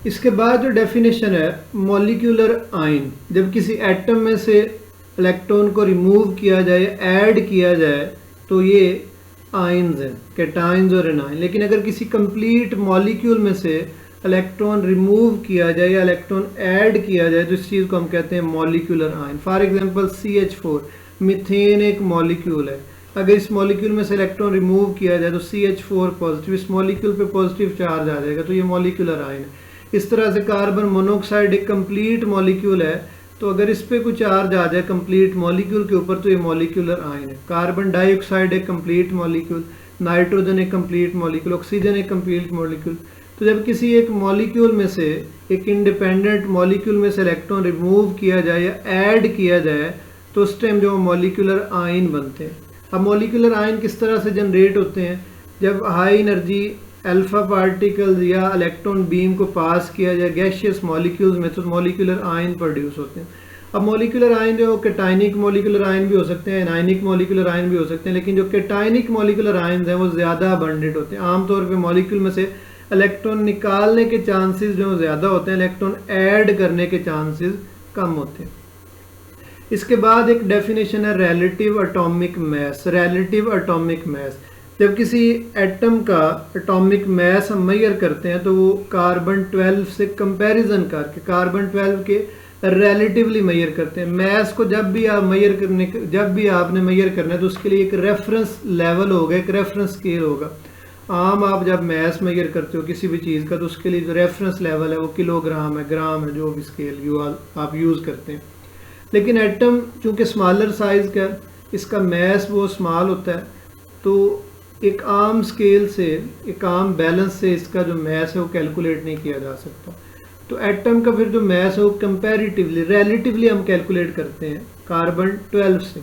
इसके बाद जो डेफिनेशन है मॉलिक्यूलर आयन, जब किसी एटम में से इलेक्ट्रॉन को रिमूव किया जाए, ऐड किया जाए, तो ये आयन्स हैं, कैटायंस और एनायन। लेकिन अगर किसी कंप्लीट मॉलिक्यूल में से इलेक्ट्रॉन रिमूव किया जाए या इलेक्ट्रॉन ऐड किया जाए तो इस चीज़ को हम कहते हैं molecular ion. For example CH4, methane एक मॉलिक्यूल है। अगर इस मॉलिक्यूल में से इलेक्ट्रॉन रिमूव किया जाए तो CH4 पॉजिटिव, इस मॉलिक्यूल पे पॉजिटिव चार्ज आ जाएगा, तो ये मॉलिक्यूलर आयन है। इस तरह से कार्बन मोनोऑक्साइड एक कंप्लीट मॉलिक्यूल है, तो अगर इस पे कुछ चार्ज आ जाए कंप्लीट मॉलिक्यूल के ऊपर तो ये मॉलिक्यूलर आयन है। कार्बन डाइऑक्साइड एक कंप्लीट मॉलिक्यूल, नाइट्रोजन एक कंप्लीट मॉलिक्यूल, ऑक्सीजन एक कंप्लीट मॉलिक्यूल। तो जब किसी एक मॉलिक्यूल में से, एक इंडिपेंडेंट मॉलिक्यूल में से इलेक्ट्रॉन रिमूव किया जाए या ऐड किया जाए तो उस टाइम जो मॉलिक्यूलर आयन बनते हैं। अब मॉलिक्यूलर आयन किस तरह से जनरेट होते हैं? जब हाई एनर्जी अल्फा पार्टिकल्स या इलेक्ट्रॉन बीम को पास किया जाए गैसियस मॉलिक्यूल्स में तो मॉलिक्यूलर आयन प्रोड्यूस होते हैं। अब मॉलिक्यूलर आयन जो कैटायनिक मॉलिक्यूलर आयन भी हो सकते हैं, एनायनिक मॉलिक्यूलर आयन भी हो सकते हैं, लेकिन जो कैटायनिक मॉलिक्यूलर आयन हैं वो ज़्यादा अबंडेंट होते हैं। आमतौर पर मॉलिक्यूल में से इलेक्ट्रॉन निकालने के चांसेस जो ज़्यादा होते हैं, इलेक्ट्रॉन ऐड करने के चांसेस कम होते हैं। इसके बाद एक डेफिनेशन है रिलेटिव एटॉमिक मास। रिलेटिव एटॉमिक मास, जब किसी एटम का एटॉमिक मास हम मेजर करते हैं तो वो कार्बन 12 से कंपैरिजन करके कार्बन 12 के रिलेटिवली मेजर करते हैं। मास को जब भी आप आपने मेजर करना है तो उसके लिए एक रेफरेंस लेवल होगा, एक रेफरेंस स्केल होगा। आम आप जब मास मेजर करते हो किसी भी चीज़ का तो उसके लिए जो रेफरेंस लेवल है वो किलोग्राम है, ग्राम है, जो भी स्केल आप यूज़ करते हैं। लेकिन एटम चूँकि स्मॉलर साइज़ का, इसका मास वो स्मॉल होता है, तो एक आम स्केल से, एक आम बैलेंस से इसका जो मास है वो कैलकुलेट नहीं किया जा सकता। तो एटम का फिर जो मास है वो कंपैरेटिवली, रिलेटिवली हम कैलकुलेट करते हैं कार्बन 12 से।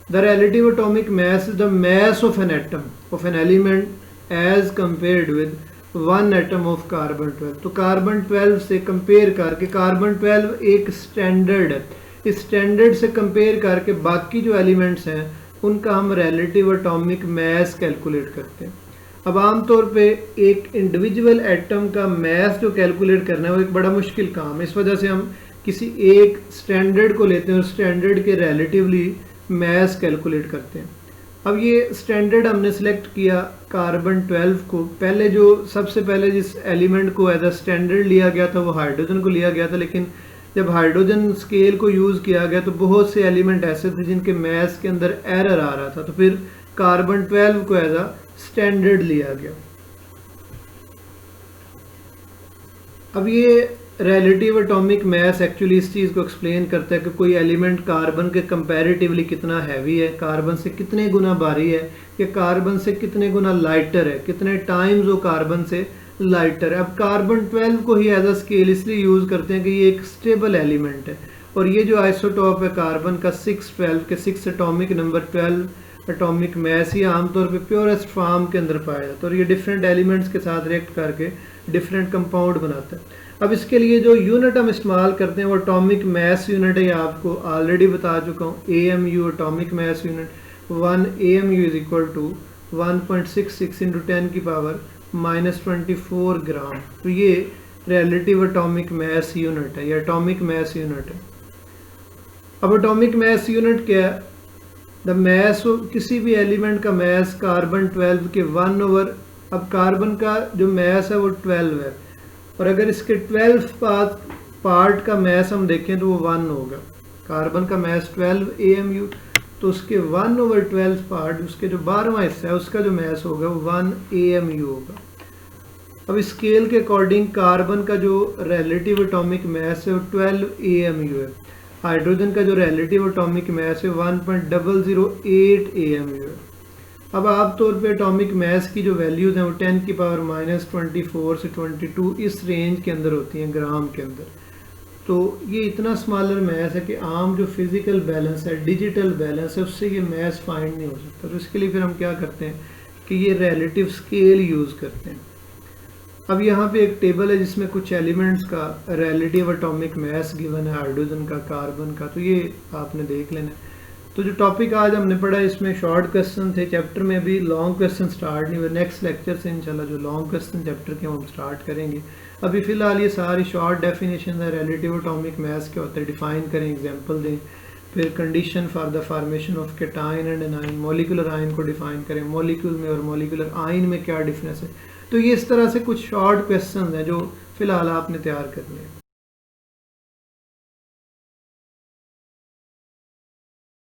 The relative atomic mass is the mass of an atom of an element as compared with one atom of carbon 12। तो कार्बन 12 से कंपेयर करके, कार्बन 12 एक स्टैंडर्ड है, इस स्टैंडर्ड से कंपेयर करके बाकी जो एलिमेंट्स हैं उनका हम रिलेटिव एटॉमिक मास कैलकुलेट करते हैं। अब आमतौर पे एक इंडिविजुअल एटम का मास जो कैलकुलेट करना है वो एक बड़ा मुश्किल काम है। इस वजह से हम किसी एक स्टैंडर्ड को लेते हैं और स्टैंडर्ड के रिलेटिवली मास कैलकुलेट करते हैं। अब ये स्टैंडर्ड हमने सेलेक्ट किया कार्बन 12 को। पहले जो सबसे पहले जिस एलिमेंट को एज अ स्टैंडर्ड लिया गया था वो हाइड्रोजन को लिया गया था, लेकिन जब हाइड्रोजन स्केल को यूज़ किया गया तो बहुत से एलिमेंट ऐसे थे जिनके मास के अंदर एरर आ रहा था, तो फिर कार्बन 12 को एज अ स्टैंडर्ड लिया गया। अब ये रिलेटिव एटॉमिक मास एक्चुअली इस चीज़ को एक्सप्लेन करता है कि कोई एलिमेंट कार्बन के कंपैरेटिवली कितना हैवी है, कार्बन से कितने गुना भारी है, या कार्बन से कितने गुना लाइटर है, कितने टाइम्स वो कार्बन से लाइटर है। अब कार्बन 12 को ही एज अ स्केल इसलिए यूज़ करते हैं कि ये एक स्टेबल एलिमेंट है, और ये जो आइसोटॉप है कार्बन का 612 के 6 एटॉमिक नंबर 12 एटॉमिक मास, ही आमतौर पे प्योरेस्ट फॉर्म के अंदर पाया जाता है और ये डिफरेंट एलिमेंट्स के साथ रिएक्ट करके डिफरेंट कंपाउंड बनाता है। अब इसके लिए जो यूनिट हम इस्तेमाल करते हैं वो एटॉमिक मास यूनिट है, ये आपको ऑलरेडी बता चुका हूँ। AMU atomic mass unit, 1 AMU is equal to 1.66 into 10 की पावर -24 ग्राम। तो ये रिलेटिव एटॉमिक मास यूनिट है, ये एटॉमिक मास यूनिट है। अब एटॉमिक मास यूनिट क्या है? द मास, किसी भी एलिमेंट का मास कार्बन 12 के 1/, अब कार्बन का जो मास है वो 12 है, और अगर इसके 12 पार्ट का मास हम देखें तो वो 1 होगा। कार्बन का मास 12 AMU, तो उसके 1/12 पार्ट, उसके जो 12वां हिस्सा है उसका जो मास होगा वो 1 AMU होगा। अब स्केल के अकॉर्डिंग कार्बन का जो रिलेटिव एटॉमिक मास है वो 12 AMU है। हाइड्रोजन का जो रिलेटिव एटॉमिक मास है 1.008 AMU है। अब आप तौर पे एटॉमिक मास की जो वैल्यूज़ हैं वो 10 की पावर -24 से 22 इस रेंज के अंदर होती हैं, ग्राम के अंदर। तो ये इतना स्मॉलर मास है कि आम जो फिजिकल बैलेंस है, डिजिटल बैलेंस है, उससे ये मास फाइंड नहीं हो सकता। तो इसके लिए फिर हम क्या करते हैं कि ये रिलेटिव स्केल यूज़ करते हैं। अब यहाँ पे एक टेबल है जिसमें कुछ एलिमेंट्स का रिलेटिव एटॉमिक मास गिवन है, हाइड्रोजन का, कार्बन का, तो ये आपने देख लेना है। तो जो टॉपिक आज हमने पढ़ा इसमें शॉर्ट क्वेश्चन थे, चैप्टर में भी लॉन्ग क्वेश्चन स्टार्ट नहीं हुए। नेक्स्ट लेक्चर से इंशाल्लाह जो लॉन्ग क्वेश्चन चैप्टर के हम स्टार्ट करेंगे। अभी फ़िलहाल ये सारी शॉर्ट डेफिनेशन है, रिलेटिव एटॉमिक मास क्या होता है डिफ़ाइन करें, एग्जांपल दें, फिर condition for the formation of cation and A9, molecular ion को डिफ़ाइन करें, मॉलिक्यूल में और मॉलिक्यूलर आयन में क्या डिफरेंस है। तो ये इस तरह से कुछ शॉर्ट क्वेश्चन हैं जो फ़िलहाल आपने तैयार करने हैं।